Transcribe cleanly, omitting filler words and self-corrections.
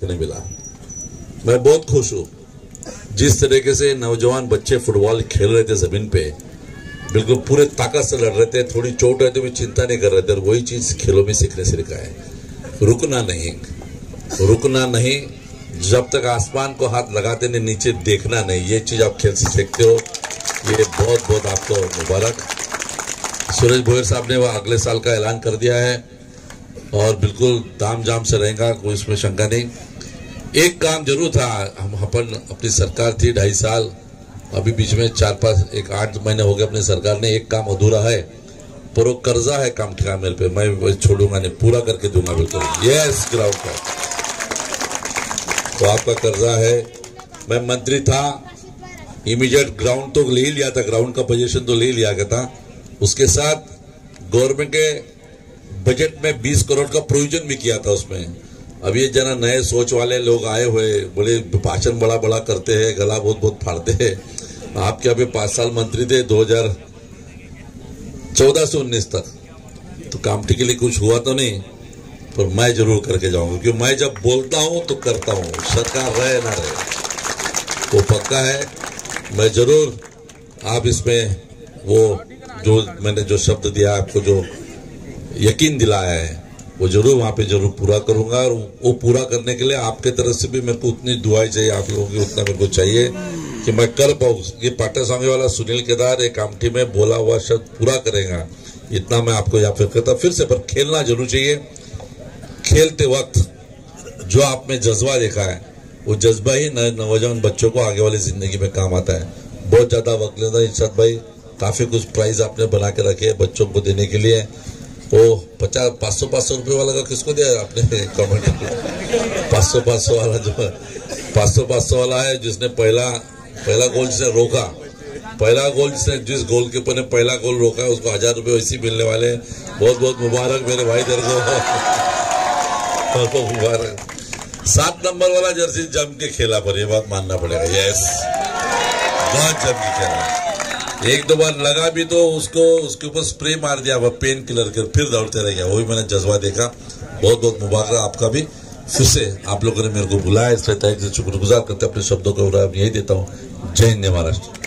नहीं मिला। मैं बहुत खुश हूँ जिस तरीके से नौजवान बच्चे फुटबॉल खेल रहे थे जमीन पे, बिल्कुल पूरे ताकत से लड़ रहे थे, थोड़ी चोट है तो भी चिंता नहीं कर रहे थे। और वही चीज खेलों में सीखने से सीखा है, रुकना नहीं, जब तक आसमान को हाथ लगाते नहीं नीचे देखना नहीं। ये चीज आप खेल से सीखते हो, ये बहुत बहुत आपको मुबारक। सुरेश भोयर साहब ने वह अगले साल का ऐलान कर दिया है और बिल्कुल ताम झाम से रहेगा, कोई इसमें शंका नहीं। एक काम जरूर था, हम अपनी सरकार थी 2.5 साल, अभी बीच में 8 महीने हो गए अपनी सरकार ने, एक काम अधूरा है, पर वो कर्जा है काम ठिकाने पे, मैं छोड़ूंगा नहीं, पूरा करके दूंगा बिल्कुल। यस, ग्राउंड का तो आपका कर्जा है। मैं मंत्री था, इमीडिएट ग्राउंड तो ले ही लिया था, ग्राउंड का पोजीशन तो ले लिया गया था। उसके साथ गवर्नमेंट के बजट में 20 करोड़ का प्रोविजन भी किया था उसमें। अब ये जना नए सोच वाले लोग आए हुए, बड़े भाषण बड़ा बड़ा करते हैं, गला बहुत बहुत फाड़ते हैं। आपके अभी 5 साल मंत्री थे 2014 से 19 तक, तो कामठी के लिए कुछ हुआ तो नहीं, पर मैं जरूर करके जाऊंगा, क्योंकि मैं जब बोलता हूं तो करता हूं, सरकार रहे ना रहे वो पक्का है। मैं जरूर, आप इसमें वो जो मैंने जो शब्द दिया आपको, जो यकीन दिलाया है, वो जरूर वहां पे जरूर पूरा करूंगा। और वो पूरा करने के लिए आपके तरफ से भी मेरे को उतनी दुआएं चाहिए, आप लोगों की उतना मेरे को चाहिए कि मैं कर पाऊँ। ये पाटा स्वामी वाला सुनील केदार एक कामठी में बोला हुआ शब्द पूरा करेगा, इतना मैं आपको या फिर करता फिर से। पर खेलना जरूर चाहिए, खेलते वक्त जो आप में जज्बा देखा है, वो जज्बा ही नौजवान बच्चों को आगे वाली जिंदगी में काम आता है। बहुत ज्यादा वक्त लेता है इरशाद भाई, काफी कुछ प्राइज आपने बना के रखे हैं बच्चों को देने के लिए। वो 500 रुपए वाला का किसको दिया आपने कमेंट? 500 वाला, जो 500 वाला है, जिसने पहला गोल जिसने रोका, जिस गोलकीपर ने पहला गोल रोका है उसको 1000 रुपए वैसे मिलने वाले। बहुत बहुत मुबारक मेरे भाई तेरे को, बहुत मुबारक। 7 नंबर वाला जर्सी जम के खेला, पर ये बात मानना पड़ेगा। यस, बहुत जम के खेला, 1-2 बार लगा भी तो उसके ऊपर स्प्रे मार दिया, वह पेन किलर के, फिर दौड़ते रह गया। वो भी मैंने जज्बा देखा। बहुत बहुत मुबारक आपका भी। फिर से आप लोगों ने मेरे को बुलाया, इसलिए शुक्रगुजार करते अपने शब्दों को यही देता हूँ। जय हिंद, महाराष्ट्र।